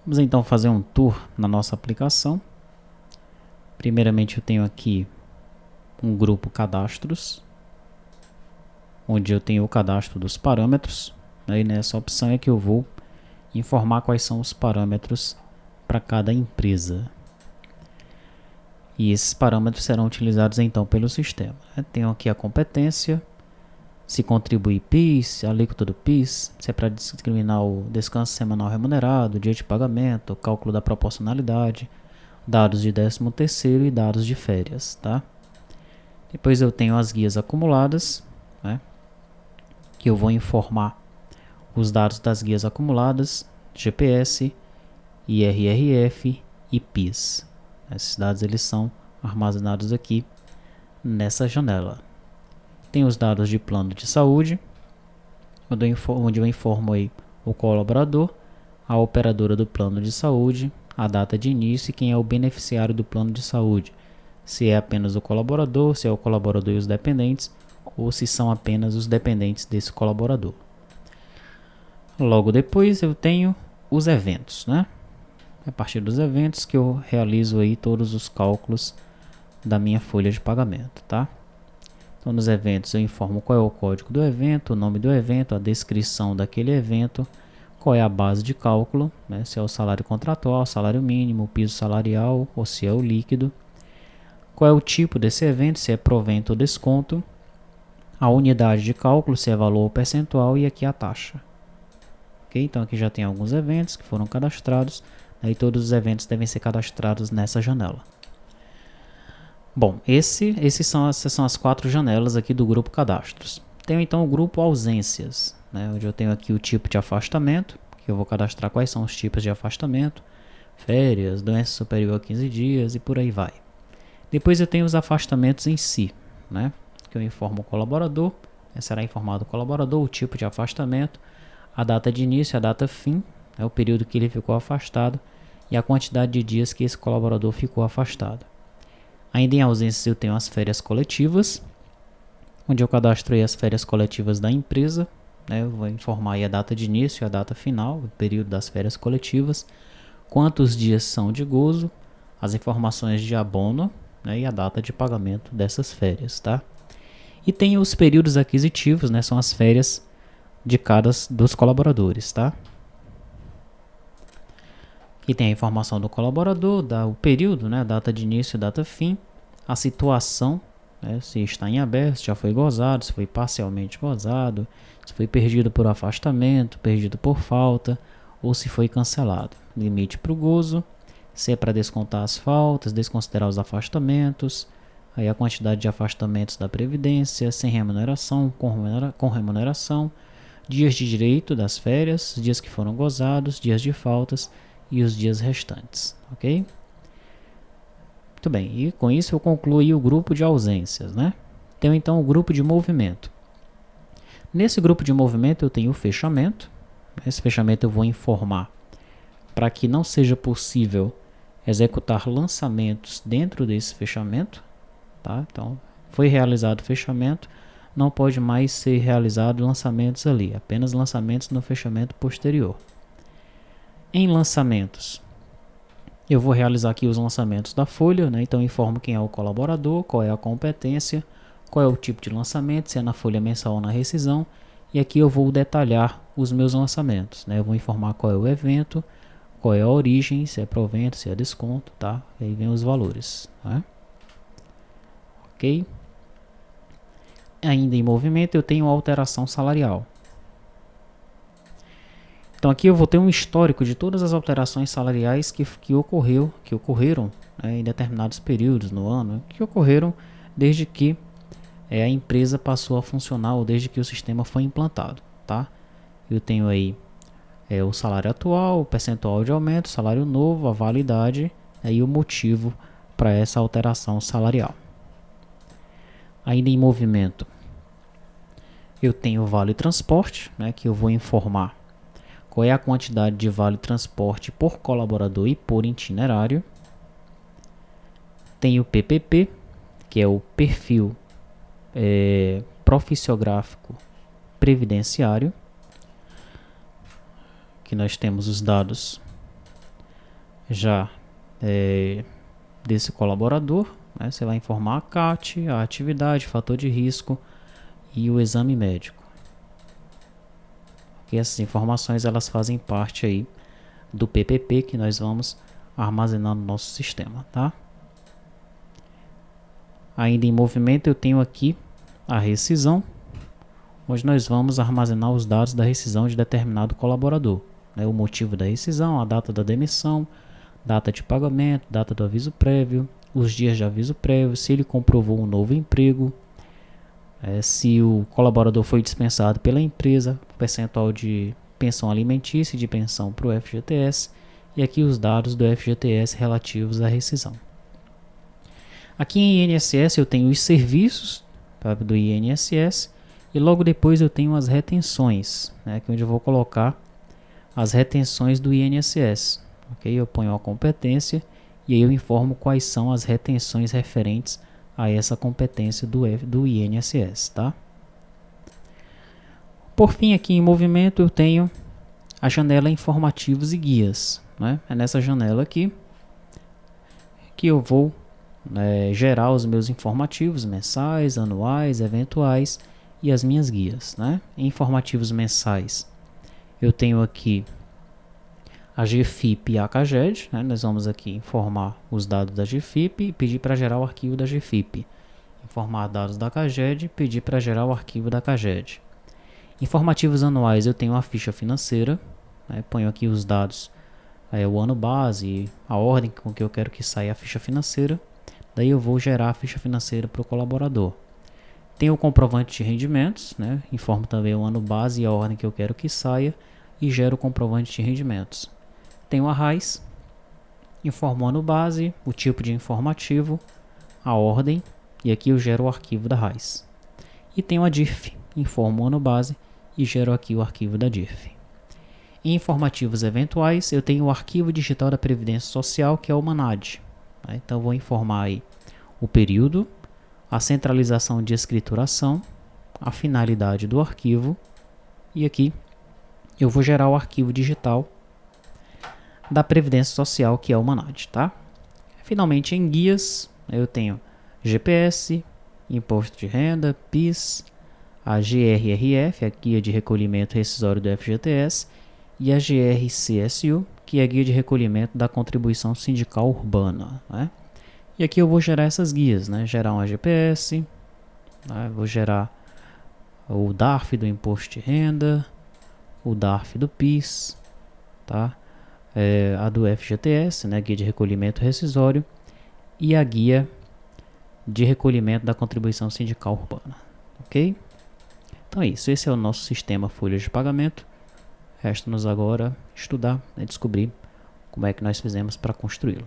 Vamos então fazer um tour na nossa aplicação. Primeiramente eu tenho aqui um grupo cadastros, onde eu tenho o cadastro dos parâmetros. Aí nessa opção é que eu vou informar quais são os parâmetros para cada empresa. E esses parâmetros serão utilizados então pelo sistema. Tenho aqui a competência, se contribui PIS, a alíquota do PIS, se é para discriminar o descanso semanal remunerado, dia de pagamento, o cálculo da proporcionalidade, dados de 13º e dados de férias, tá? Depois eu tenho as guias acumuladas, né, que eu vou informar os dados das guias acumuladas, GPS, IRRF e PIS. Esses dados eles são armazenados aqui nessa janela. Tem os dados de plano de saúde, onde eu informo aí o colaborador, a operadora do plano de saúde, a data de início e quem é o beneficiário do plano de saúde. Se é apenas o colaborador, se é o colaborador e os dependentes, ou se são apenas os dependentes desse colaborador. Logo depois eu tenho os eventos, né? A partir dos eventos que eu realizo aí todos os cálculos da minha folha de pagamento, tá? Então nos eventos eu informo qual é o código do evento, o nome do evento, a descrição daquele evento, qual é a base de cálculo, né? Se é o salário contratual, salário mínimo, o piso salarial ou se é o líquido. Qual é o tipo desse evento, se é provento ou desconto, a unidade de cálculo, se é valor ou percentual e aqui a taxa. Ok? Então aqui já tem alguns eventos que foram cadastrados, aí todos os eventos devem ser cadastrados nessa janela. Bom, essas são as 4 janelas aqui do grupo cadastros. Tenho então o grupo ausências, né, onde eu tenho aqui o tipo de afastamento, que eu vou cadastrar quais são os tipos de afastamento, férias, doença superior a 15 dias e por aí vai. Depois eu tenho os afastamentos em si, né, que eu informo o colaborador, será informado o colaborador, o tipo de afastamento, a data de início, a data fim, o período que ele ficou afastado e a quantidade de dias que esse colaborador ficou afastado. Ainda em ausências eu tenho as férias coletivas, onde eu cadastro aí as férias coletivas da empresa, né? Eu vou informar aí a data de início e a data final, o período das férias coletivas, quantos dias são de gozo, as informações de abono, né? E a data de pagamento dessas férias, tá? E tem os períodos aquisitivos, né? São as férias de cada dos colaboradores, tá? Aqui tem a informação do colaborador, o período, né, data de início e data fim, a situação, né, se está em aberto, se já foi gozado, se foi parcialmente gozado, se foi perdido por afastamento, perdido por falta ou se foi cancelado. Limite para o gozo, se é para descontar as faltas, desconsiderar os afastamentos, aí a quantidade de afastamentos da Previdência, sem remuneração, com remuneração, dias de direito das férias, dias que foram gozados, dias de faltas e os dias restantes, ok? Muito bem, e com isso eu concluí o grupo de ausências, né? Tenho então o grupo de movimento. Nesse grupo de movimento eu tenho o fechamento. Esse fechamento eu vou informar para que não seja possível executar lançamentos dentro desse fechamento, tá? Então, foi realizado o fechamento, não pode mais ser realizado lançamentos ali, apenas lançamentos no fechamento posterior. Em lançamentos, eu vou realizar aqui os lançamentos da folha, né? Então informo quem é o colaborador, qual é a competência, qual é o tipo de lançamento, se é na folha mensal ou na rescisão, e aqui eu vou detalhar os meus lançamentos, né? Eu vou informar qual é o evento, qual é a origem, se é provento, se é desconto, tá? Aí vem os valores, tá? Ok? Ainda em movimento eu tenho alteração salarial. Então aqui eu vou ter um histórico de todas as alterações salariais que ocorreram, né, em determinados períodos no ano, que ocorreram desde que a empresa passou a funcionar ou desde que o sistema foi implantado, tá? Eu tenho aí o salário atual, o percentual de aumento, salário novo, a validade e o motivo para essa alteração salarial. Ainda em movimento, eu tenho o vale transporte, né, que eu vou informar qual é a quantidade de vale transporte por colaborador e por itinerário. Tem o PPP, que é o perfil profissiográfico previdenciário, que nós temos os dados já desse colaborador, né? Você vai informar a CAT, a atividade, fator de risco e o exame médico. E essas informações elas fazem parte aí do PPP que nós vamos armazenar no nosso sistema, tá? Ainda em movimento eu tenho aqui a rescisão, onde nós vamos armazenar os dados da rescisão de determinado colaborador, né? O motivo da rescisão, a data da demissão, data de pagamento, data do aviso prévio, os dias de aviso prévio, se ele comprovou um novo emprego, se o colaborador foi dispensado pela empresa, percentual de pensão alimentícia e de pensão para o FGTS, e aqui os dados do FGTS relativos à rescisão. Aqui em INSS eu tenho os serviços do INSS e logo depois eu tenho as retenções, né, que é onde eu vou colocar as retenções do INSS. Okay? Eu ponho a competência e aí eu informo quais são as retenções referentes a essa competência do INSS. Tá? Por fim, aqui em movimento eu tenho a janela informativos e guias. Né? É nessa janela aqui que eu vou gerar os meus informativos mensais, anuais, eventuais e as minhas guias. Né? Em informativos mensais eu tenho aqui a GFIP e a CAGED, né? Nós vamos aqui informar os dados da GFIP e pedir para gerar o arquivo da GFIP. Informar dados da CAGED e pedir para gerar o arquivo da CAGED. Informativos anuais eu tenho a ficha financeira, né? Ponho aqui os dados, o ano base, a ordem com que eu quero que saia a ficha financeira. Daí eu vou gerar a ficha financeira para o colaborador. Tem o comprovante de rendimentos, né? Informo também o ano base e a ordem que eu quero que saia e gero o comprovante de rendimentos. Tenho a RAIS, informo o ano base, o tipo de informativo, a ordem e aqui eu gero o arquivo da RAIS. E tenho a DIRF, informo o ano base e gero aqui o arquivo da DIRF. Em informativos eventuais eu tenho o arquivo digital da Previdência Social, que é o MANAD. Então vou informar aí o período, a centralização de escrituração, a finalidade do arquivo e aqui eu vou gerar o arquivo digital da Previdência Social, que é o MANAD. Tá? Finalmente em guias eu tenho GPS, Imposto de Renda, PIS, a GRRF, a Guia de Recolhimento Rescisório do FGTS, e a GRCSU, que é a Guia de Recolhimento da Contribuição Sindical Urbana. Né? E aqui eu vou gerar essas guias, né? Gerar uma GPS, né? Vou gerar o DARF do Imposto de Renda, o DARF do PIS, tá? A do FGTS, né? Guia de Recolhimento Rescisório, e a Guia de Recolhimento da Contribuição Sindical Urbana. Ok? Então é isso, esse é o nosso sistema folhas de pagamento. Resta-nos agora estudar e descobrir como é que nós fizemos para construí-lo.